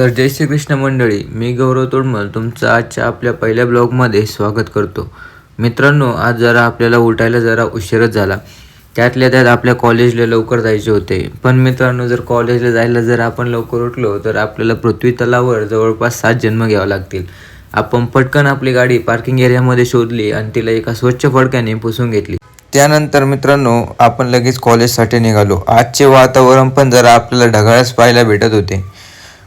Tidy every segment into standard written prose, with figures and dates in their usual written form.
तर जय श्रीकृष्ण मंडळी, मी गौरव तोडमल तुमचं आजच्या आपल्या पहिल्या ब्लॉगमध्ये स्वागत करतो. मित्रांनो, आज जरा आपल्याला उठायला जरा उशीरच झाला. त्यातल्या त्यात आपल्या कॉलेजला लवकर जायचे होते. पण मित्रांनो, जर कॉलेजला जायला जर आपण लवकर उठलो तर आपल्याला पृथ्वी तलावर जवळपास 7 जन्म घ्यावे लागतील. आपण पटकन आपली गाडी पार्किंग एरियामध्ये शोधली आणि तिला एका स्वच्छ फडक्याने पुसून घेतली. त्यानंतर मित्रांनो, आपण लगेच कॉलेजसाठी निघालो. आजचे वातावरण पण जरा आपल्याला ढगाळच पाहायला भेटत होते.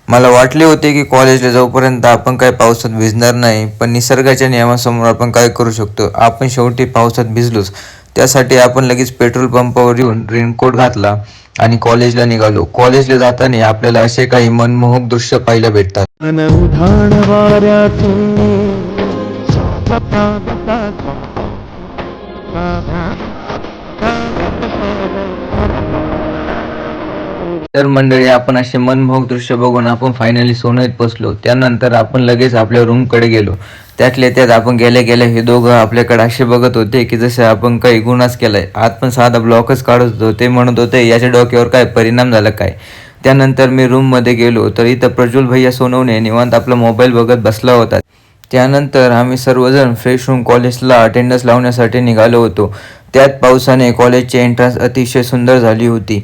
मला वाटले होते की कॉलेजला जाऊपर्यंत आपण काही पावसात भिजणार नाही, पण निसर्गाच्या नियमासमोर आपण काय करू शकतो. आपण शेवटी पावसात भिजलोच. त्यासाठी आपण लगेच पेट्रोल पंपावर येऊन रेनकोट घातला आणि कॉलेजला निघालो. कॉलेजला जाताना आपल्याला असे काही मनमोहक दृश्य पाहायला भेटतात. तर मंडळी, आपण असे मनमोहक दृश्य बघून आपण फायनली सोनईत पोचलो. त्यानंतर आपण लगेच आपल्या रूमकडे गेलो. त्यातल्या त्यात आपण गेल्या गेल्या हे दोघं आपल्याकडे असे बघत होते की जसे आपण काही गुन्हाच केलाय. आत पण साधा ब्लॉकच काढत होतो. ते म्हणत होते याच्या डोक्यावर काय परिणाम झाला काय. त्यानंतर मी रूममध्ये गेलो तर इथं प्रज्वल भैया सोनवणे निवांत आपला मोबाईल बघत बसला होता. त्यानंतर आम्ही सर्वजण फ्रेश होऊन कॉलेजला अटेंडन्स लावण्यासाठी निघालो होतो. त्यात पावसाने कॉलेजची एंट्रन्स अतिशय सुंदर झाली होती.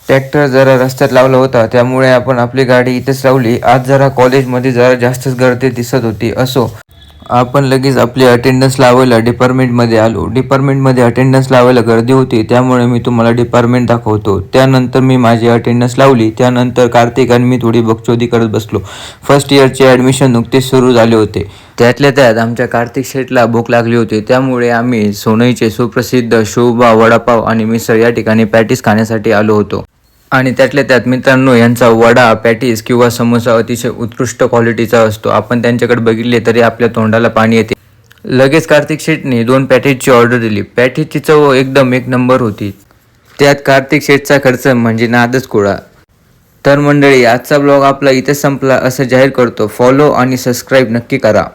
ट्रॅक्टर जरा रस्त्यात लावला होता, त्यामुळे आपण आपली गाडी इथेच लावली. आज जरा कॉलेजमध्ये जरा जास्तच गर्दी दिसत होती. असो, आपण लगेच आपली अटेंडन्स लावायला डिपार्टमेंटमध्ये आलो. डिपार्टमेंटमध्ये अटेंडन्स लावायला गर्दी होती, त्यामुळे मी तुम्हाला डिपार्टमेंट दाखवतो. त्यानंतर मी माझी अटेंडन्स लावली. त्यानंतर कार्तिक आणि मी थोडी बकचोदी करत बसलो. फर्स्ट इयरचे ॲडमिशन नुकतेच सुरू झाले होते. त्यातल्या त्यात आमच्या कार्तिक शेटला भूक लागली होती, त्यामुळे आम्ही सोनईचे सुप्रसिद्ध शोभा वडापाव आणि मिसळ या ठिकाणी पॅटीस खाण्यासाठी आलो होतो. आणि त्यातल्या त्यात मित्रांनो, यांचा वडा, पॅटीस किंवा समोसा अतिशय उत्कृष्ट क्वालिटीचा असतो. आपण त्यांच्याकडे बघितले तरी आपल्या तोंडाला पाणी येते. लगेच कार्तिक शेटने 2 पॅटीसची ऑर्डर दिली. पॅटीसची चव एकदम एक नंबर होती. त्यात कार्तिक शेटचा खर्च म्हणजे नादच कुळा. तर मंडळी, आजचा ब्लॉग आपला इथेच संपला असं जाहीर करतो. फॉलो आणि सबस्क्राईब नक्की करा.